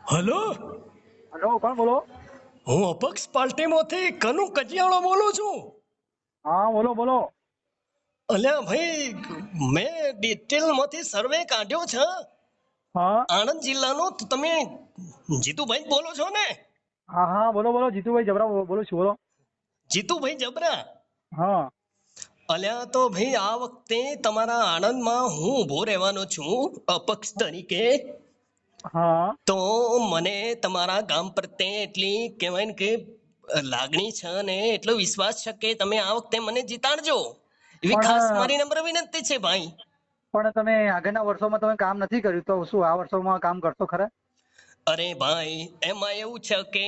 Hello, hello, કોણ બોલો? હું અપક્ષ પાર્ટીમાંથી કનુ કજિયાળો બોલું છું. હા, બોલો બોલો. અલ્યા ભાઈ, મેં ડિટેલમાંથી સર્વે કાઢ્યો છે હા આણંદ જિલ્લાનો. તો તમે જીતુભાઈ જ બોલો છો ને? હા હા, બોલો બોલો. જીતુભાઈ જબરા બોલું છું, બોલો. જીતુભાઈ જબરા. હા અલ્યા તો ભાઈ, આ વખતે તમારા આણંદમાં હું ઊભો રહેવાનો છું અપક્ષ તરીકે. હા. તો મને તમારા ગામ પ્રત્યે એટલી કહેવાય ને કે લાગણી છે ને એટલો વિશ્વાસ છે કે તમે આ વખતે મને જીતાડજો એવી ખાસ પણ મારી નમ્ર વિનંતી છે ભાઈ. પણ તમે આગળના વર્ષોમાં તમે કામ નથી કર્યું, તો શું આ વર્ષોમાં કામ કરશો ખરા? અરે ભાઈ, એમાં એવું છે કે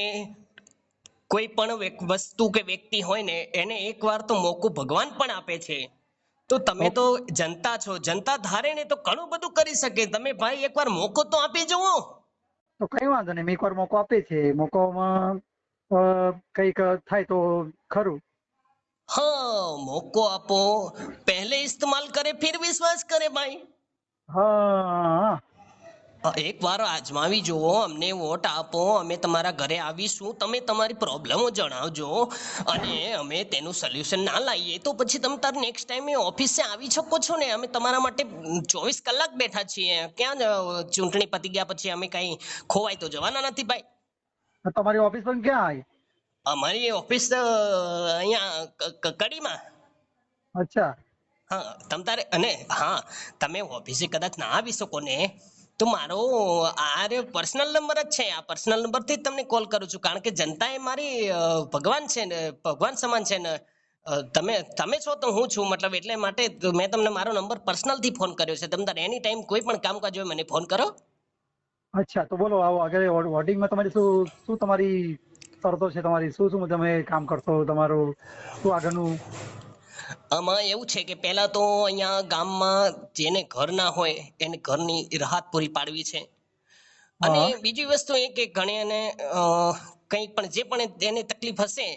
કોઈ પણ વસ્તુ કે વ્યક્તિ હોય ને એને એક વાર તો મોકો ભગવાન પણ આપે છે. તો તમે તો જનતા છો, જનતા ધારે ને તો ઘણું બધું કરી શકે. તમે ભાઈ એકવાર મોકો તો આપી જુઓ. તો કઈ વાંધો નહીં, મેં એકવાર મોકો આપે છે. મોકોમાં કંઈક થાય તો ખરું. હા, મોકો આપો. પહેલે ઇસ્तेमाल કરે ફિર વિશ્વાસ કરે ભાઈ. હા એક વાર આજમાવી જુઓ, અમને વોટ આપો, અમે તમારા ઘરે આવીશું, તમે તમારી પ્રોબ્લેમો જણાવજો અને અમે તેનું સોલ્યુશન ના લાવીએ તો પછી તમે તાર નેક્સ્ટ ટાઈમે ઓફિસે આવી શકો છો ને. અમે તમારા માટે 24 કલાક બેઠા છીએ. ક્યાં ચૂંટણી પતી ગયા પછી અમે કઈ ખોવાય તો જવાના નથી ભાઈ. તમારી ઓફિસ પણ ક્યાં આવી? અમારી ઓફિસ અહીંયા કડીમાં. અચ્છા. હા, તમ તારે અને હા, તમે ઓફિસે કદાચ ના આવી શકો ને તો મારો આ પર્સનલ નંબર જ છે. આ પર્સનલ નંબરથી જ તમને કોલ કરું છું, કારણ કે જનતા એ મારી ભગવાન છે ને, ભગવાન સમાન છે ને. તમે છો તો હું છું, મતલબ એટલે માટે મેં તમને મારો નંબર પર્સનલથી ફોન કર્યો છે. તમે તારે એની ટાઈમ કોઈ પણ કામકાજ હોય મને ફોન કરો. અચ્છા, તો બોલો. આવો આગળ વોટિંગમાં તમારી શું શું તમારી શરતો છે? તમારી શું શું તમે કામ કરશો? તમારું શું આગળનું? આમાં એવું છે કે પહેલા તો અહીંયા ગામમાં જેને ઘર ના હોય એને ઘરની રાહત પૂરી પાડવી છે. અને હા બીજી વસ્તુ એ કે ઘણી એને કંઈ પણ જે પણ એને તકલીફ હશે.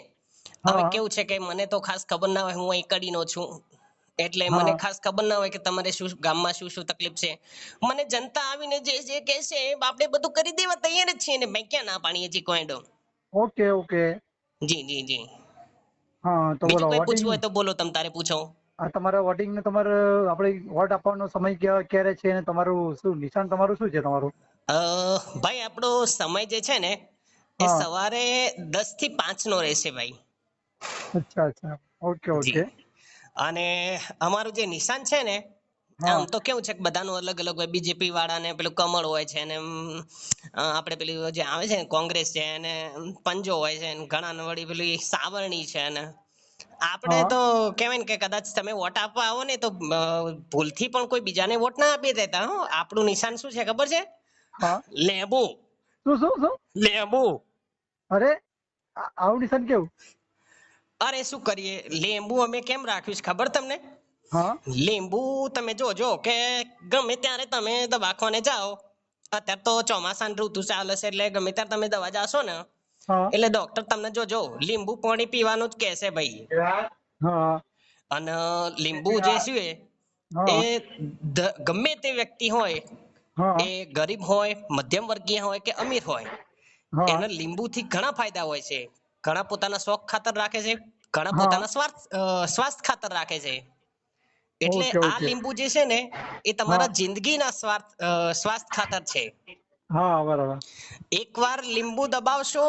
હવે હા કેવું છે કે મને તો ખાસ ખબર ના હોય, હું અહીં કડીનો છું એટલે મને હા. ખાસ ખબર ના હોય કે તમારે શું ગામમાં શું શું તકલીફ છે. મને જનતા આવીને જે જે કહેશે આપણે બધું કરી દેવા તૈયાર જ છીએ ને ભાઈ. ક્યાં ના પાડીએ છીએ કોઈડો. Okay okay. જી જી જી. હા, તો બોલો. બીજું કોઈ વોટિંગ પૂછવું હોય તો બોલો, તમ તારે પૂછો. તમારા વોટિંગ ને તમારે આપણે વોટ આપવાનો સમય ક્યારે છે, અને તમારું શું નિશાન તમારું શું છે તમારું? ભાઈ, આપણો સમય જે છે ને એ હા. સવારે 10 થી 5 નો રહેશે ભાઈ. અચ્છા અચ્છા. ઓકે જી. ઓકે. અને અમારું જે નિશાન છે ને, આમ હા તો કેવું છે કે બધાનું અલગ અલગ હોય. બીજેપી વાળાને પેલું કમળ હોય છે, અને આપણે પેલું જે આવે છે ને કોંગ્રેસ છે એને પંજો હોય છે, ઘણા વળી પેલી સાવરણી છે. અને આપણે હા તો કેવાય ને કે કદાચ તમે વોટ આપવા આવો ને તો ભૂલથી પણ કોઈ બીજાને વોટ ના આપી દેતા. હો, આપણું નિશાન શું છે ખબર છે? હા. લેબુ. શું શું શું? લેબુ. અરે, આવું નિશાન કેવું? અરે શું કરીએ, લેબુ અમે કેમ રાખ્યું છે ખબર તમને? હા લીંબુ તમે જોજો કે ગમે ત્યારે તમે દવાખાને જાઓ. અત્યારે તો ચોમાસાની ઋતુ ચાલે છે એટલે ગમે ત્યારે તમે દવા જાશો ને હા એટલે ડોક્ટર તમને જોજો લીંબુ પાણી પીવાનું જ કહેશે ભાઈ. હા અને લીંબુ જે છે એ હા ગમે તે વ્યક્તિ હોય, હા એ ગરીબ હોય, મધ્યમ વર્ગીય હોય કે અમીર હોય, હા એને લીંબુથી ઘણા ફાયદા હોય છે. ઘણા પોતાના શોખ ખાતર રાખે છે, ઘણા હા. પોતાના સ્વાસ્થ્ય ખાતર રાખે છે. એટલે ઓકે આ ઓકે. લીંબુ જે છે ને એ હા તમારા જિંદગીના સ્વાસ્થ્ય ખાતર છે. હા, બરાબર. એક વાર લીંબુ દબાવશો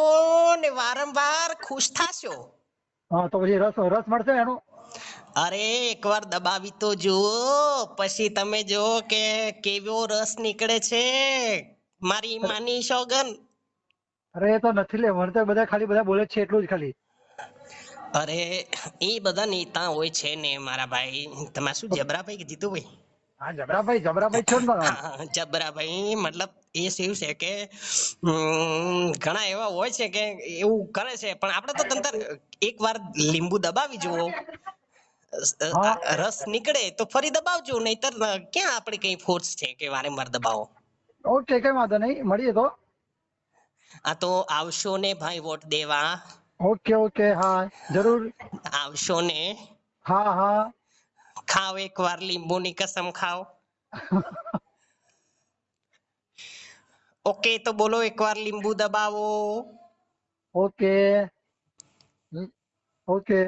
ને વારંવાર ખુશ થાશો. હા, તો પછી રસ રસ મળશે એનું? અરે, એકવાર દબાવી તો જુઓ, પછી તમે જુઓ કે કેવો રસ નીકળે છે. મારી માની સોગન. અરે, એ તો નથી લે મને તો બધા ખાલી બધા બોલે જ છે એટલું જ ખાલી. અરે, એ બધા નેતા હોય છે ને મારા ભાઈ. તમારે શું જબરાભાઈ કે જીતુભાઈ? હા, જબરાભાઈ જબરાભાઈ છો ને તમે? હા, જબરાભાઈ મતલબ એ શું છે કે ઘણા એવા હોય છે કે એવું કરે છે, પણ આપણે તો તંતર એક વાર લીંબુ દબાવી જુઓ, હા. રસ નીકળે તો ફરી દબાવજો, નહીતર ક્યાં આપણે કઈ ફોર્સ છે કે વારંવાર દબાવો. ઓકે, કઈ વાંધો નહીં, મળીએ તો. આ તો આવશો ને ભાઈ વોટ દેવા? Okay okay. હા, જરૂર. આવશો ને? હા હા. ખાઓ, એક વાર લીંબુની કસમ ખાઓ. ઓકે તો બોલો એકવાર લીંબુ દબાવો. Okay okay